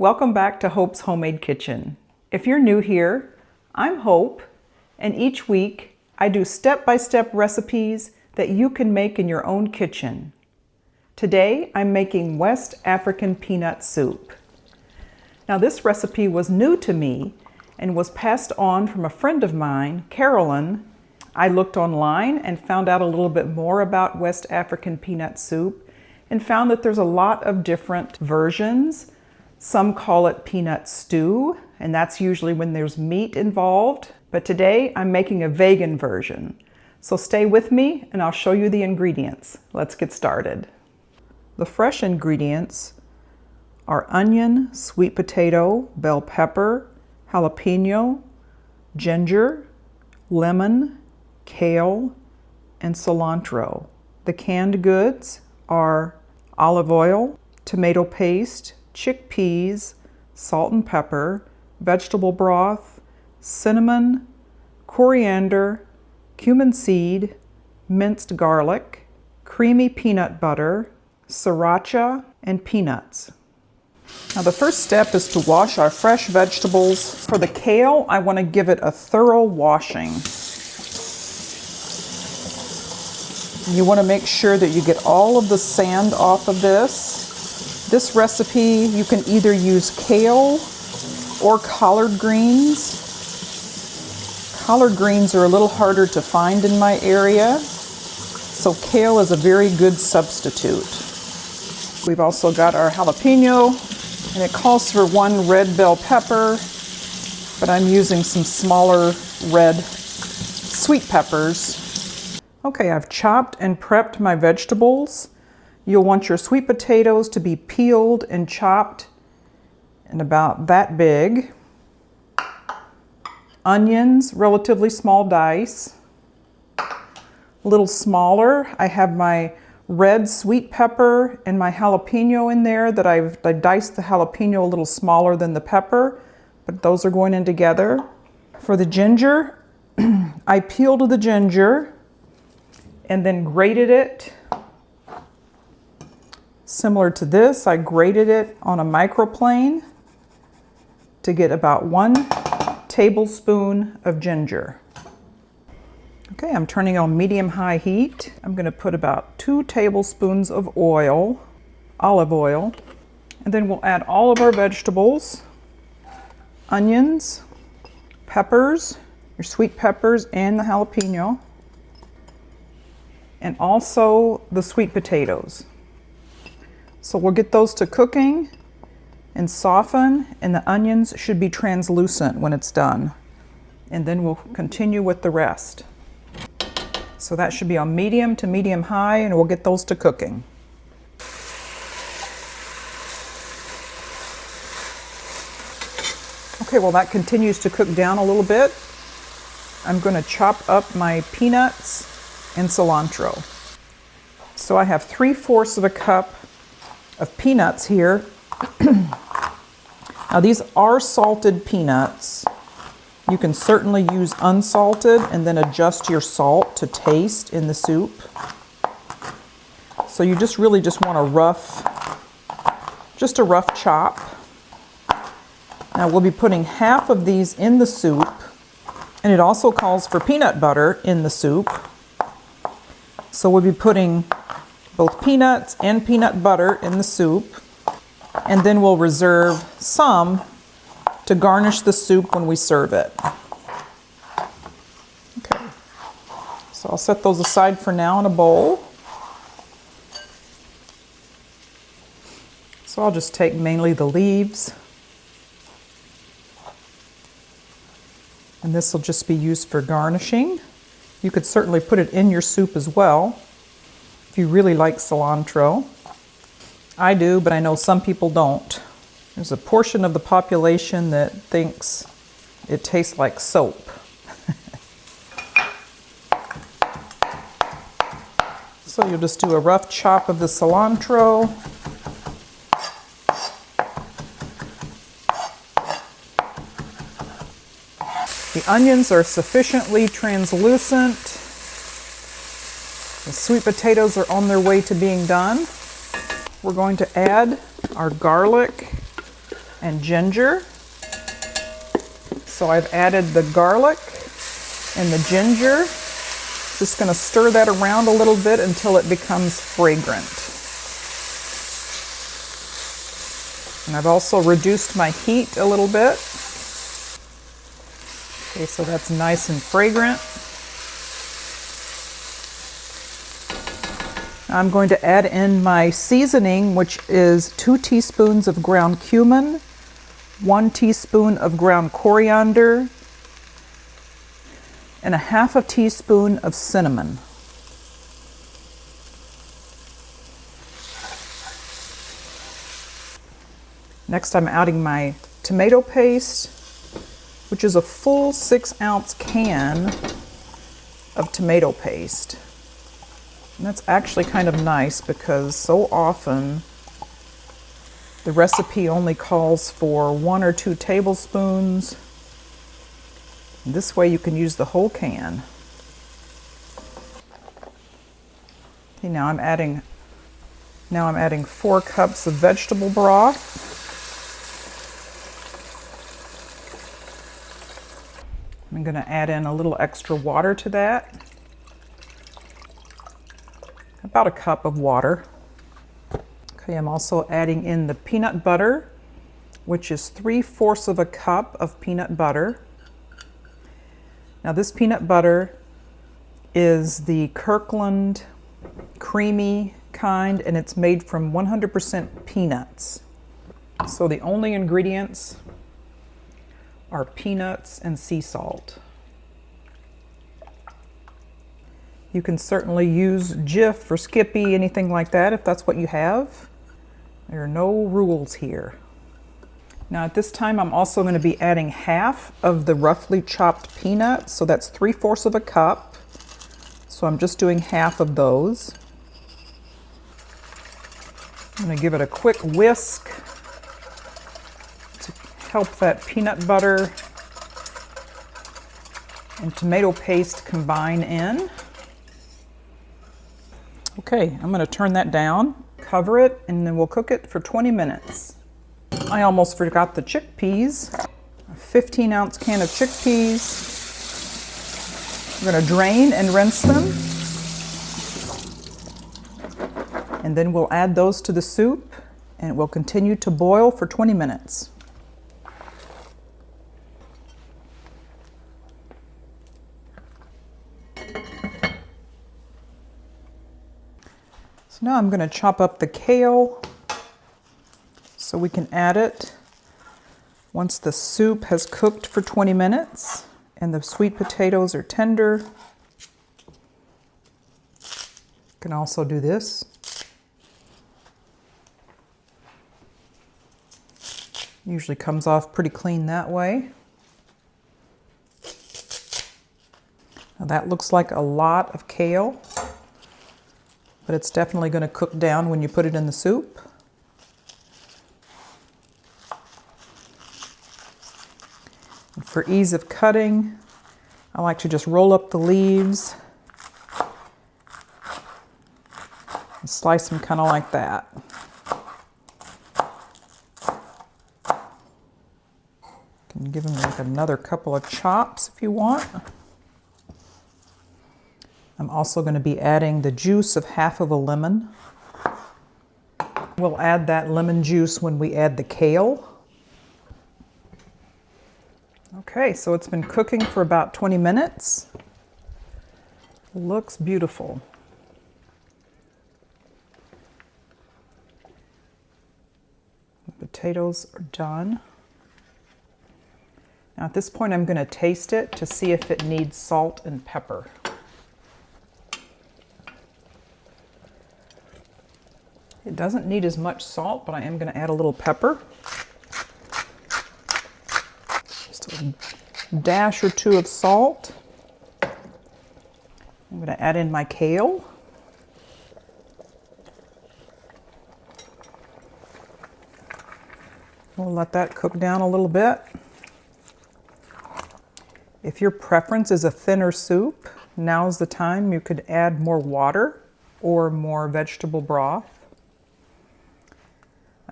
Welcome back to Hope's Homemade Kitchen. If you're new here, I'm Hope, and each week I do step-by-step recipes that you can make in your own kitchen. Today I'm making West African peanut soup. Now this recipe was new to me and was passed on from a friend of mine, Carolyn. I looked online and found out a little bit more about West African peanut soup and found that there's a lot of different versions. Some call it peanut stew, and that's usually when there's meat involved. But today I'm making a vegan version. So stay with me and I'll show you the ingredients. Let's get started. The fresh ingredients are onion, sweet potato, bell pepper, jalapeno, ginger, lemon, kale, and cilantro. The canned goods are olive oil, tomato paste, chickpeas, salt and pepper, vegetable broth, cinnamon, coriander, cumin seed, minced garlic, creamy peanut butter, sriracha, and peanuts. Now the first step is to wash our fresh vegetables. For the kale, I want to give it a thorough washing. You want to make sure that you get all of the sand off of this. This recipe, you can either use kale or collard greens. Collard greens are a little harder to find in my area, so kale is a very good substitute. We've also got our jalapeno, and it calls for 1 red bell pepper, but I'm using some smaller red sweet peppers. Okay, I've chopped and prepped my vegetables. You'll want your sweet potatoes to be peeled and chopped and about that big. Onions, relatively small dice. A little smaller, I have my red sweet pepper and my jalapeno in there that I've diced the jalapeno a little smaller than the pepper, but those are going in together. For the ginger, I peeled the ginger and then grated it. Similar to this, I grated it on a microplane to get about 1 tablespoon of ginger. Okay, I'm turning on medium-high heat. I'm going to put about 2 tablespoons of oil, olive oil, and then we'll add all of our vegetables, onions, peppers, your sweet peppers and the jalapeno, and also the sweet potatoes. So we'll get those to cooking and soften, and the onions should be translucent when it's done. And then we'll continue with the rest. So that should be on medium to medium high, and we'll get those to cooking. Okay, while that continues to cook down a little bit, I'm going to chop up my peanuts and cilantro. So I have 3/4 of a cup of peanuts here. Now these are salted peanuts. You can certainly use unsalted and then adjust your salt to taste in the soup. So you really just want a rough chop. Now we'll be putting half of these in the soup, and it also calls for peanut butter in the soup. So we'll be putting both peanuts and peanut butter in the soup, and then we'll reserve some to garnish the soup when we serve it. Okay, so I'll set those aside for now in a bowl. So I'll just take mainly the leaves, and this will just be used for garnishing. You could certainly put it in your soup as well if you really like cilantro. I do, but I know some people don't. There's a portion of the population that thinks it tastes like soap. So you'll just do a rough chop of the cilantro. The onions are sufficiently translucent. The sweet potatoes are on their way to being done. We're going to add our garlic and ginger. So I've added the garlic and the ginger. Just going to stir that around a little bit until it becomes fragrant. And I've also reduced my heat a little bit. Okay, so that's nice and fragrant. I'm going to add in my seasoning, which is 2 teaspoons of ground cumin, 1 teaspoon of ground coriander, and 1/2 teaspoon of cinnamon. Next, I'm adding my tomato paste, which is a full 6-ounce can of tomato paste. And that's actually kind of nice because so often the recipe only calls for 1 or 2 tablespoons. This way you can use the whole can. Okay, now I'm adding 4 cups of vegetable broth. I'm going to add in a little extra water to that. About a cup of water. Okay, I'm also adding in the peanut butter, which is 3/4 of a cup of peanut butter. Now this peanut butter is the Kirkland creamy kind, and it's made from 100% peanuts. So the only ingredients are peanuts and sea salt. You can certainly use Jif or Skippy, anything like that, if that's what you have. There are no rules here. Now at this time, I'm also going to be adding 1/2 of the roughly chopped peanuts, so that's 3/4 of a cup. So I'm just doing 1/2 of those. I'm going to give it a quick whisk to help that peanut butter and tomato paste combine in. Okay, I'm going to turn that down, cover it, and then we'll cook it for 20 minutes. I almost forgot the chickpeas. A 15-ounce can of chickpeas. We're going to drain and rinse them. And then we'll add those to the soup, and it will continue to boil for 20 minutes. So now I'm going to chop up the kale so we can add it once the soup has cooked for 20 minutes and the sweet potatoes are tender. You can also do this. Usually comes off pretty clean that way. Now that looks like a lot of kale, but it's definitely going to cook down when you put it in the soup. And for ease of cutting, I like to just roll up the leaves and slice them kind of like that. You can give them like another couple of chops if you want. I'm also going to be adding the juice of 1/2 of a lemon. We'll add that lemon juice when we add the kale. Okay, so it's been cooking for about 20 minutes. Looks beautiful. The potatoes are done. Now at this point I'm going to taste it to see if it needs salt and pepper. It doesn't need as much salt, but I am going to add a little pepper. Just a dash or 2 of salt. I'm going to add in my kale. We'll let that cook down a little bit. If your preference is a thinner soup, now's the time you could add more water or more vegetable broth.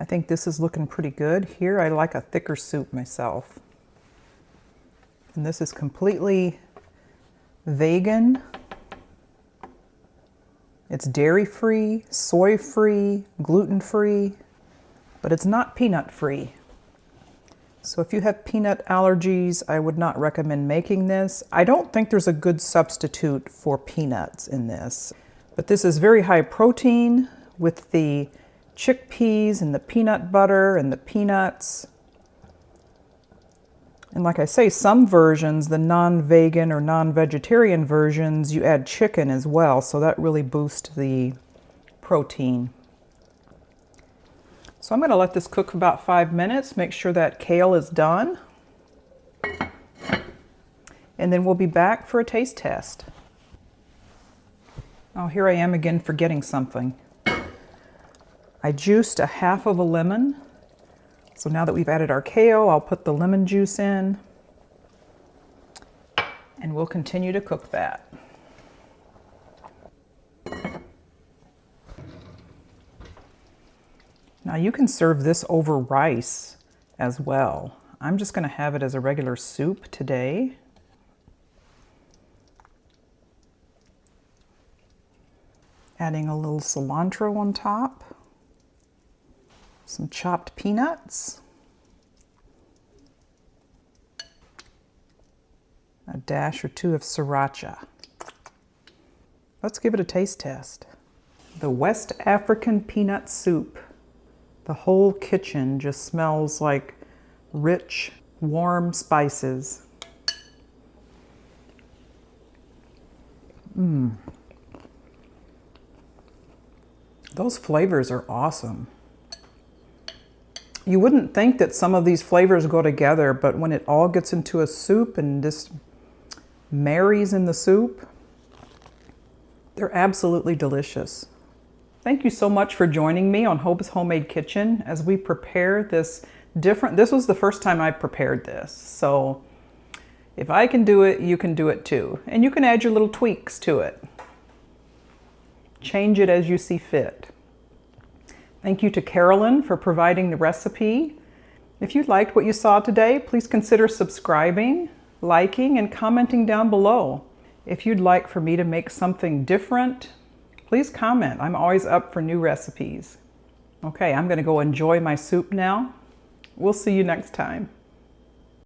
I think this is looking pretty good. Here I like a thicker soup myself. And this is completely vegan. It's dairy-free, soy-free, gluten-free, but it's not peanut-free. So if you have peanut allergies, I would not recommend making this. I don't think there's a good substitute for peanuts in this. But this is very high protein with the chickpeas and the peanut butter and the peanuts. And like I say, some versions, the non-vegan or non-vegetarian versions, you add chicken as well, so that really boosts the protein. So I'm going to let this cook for about 5 minutes, make sure that kale is done. And then we'll be back for a taste test. Oh, here I am again forgetting something. I juiced a half of a lemon. So now that we've added our kale, I'll put the lemon juice in and we'll continue to cook that. Now you can serve this over rice as well. I'm just going to have it as a regular soup today. Adding a little cilantro on top. Some chopped peanuts, a dash or two of sriracha. Let's give it a taste test. The West African peanut soup. The whole kitchen just smells like rich, warm spices. Those flavors are awesome. You wouldn't think that some of these flavors go together, but when it all gets into a soup and just marries in the soup, they're absolutely delicious. Thank you so much for joining me on Hope's Homemade Kitchen as we prepare this this was the first time I prepared this. So if I can do it, you can do it too. And you can add your little tweaks to it. Change it as you see fit. Thank you to Carolyn for providing the recipe. If you liked what you saw today, please consider subscribing, liking, and commenting down below. If you'd like for me to make something different, please comment. I'm always up for new recipes. Okay, I'm going to go enjoy my soup now. We'll see you next time.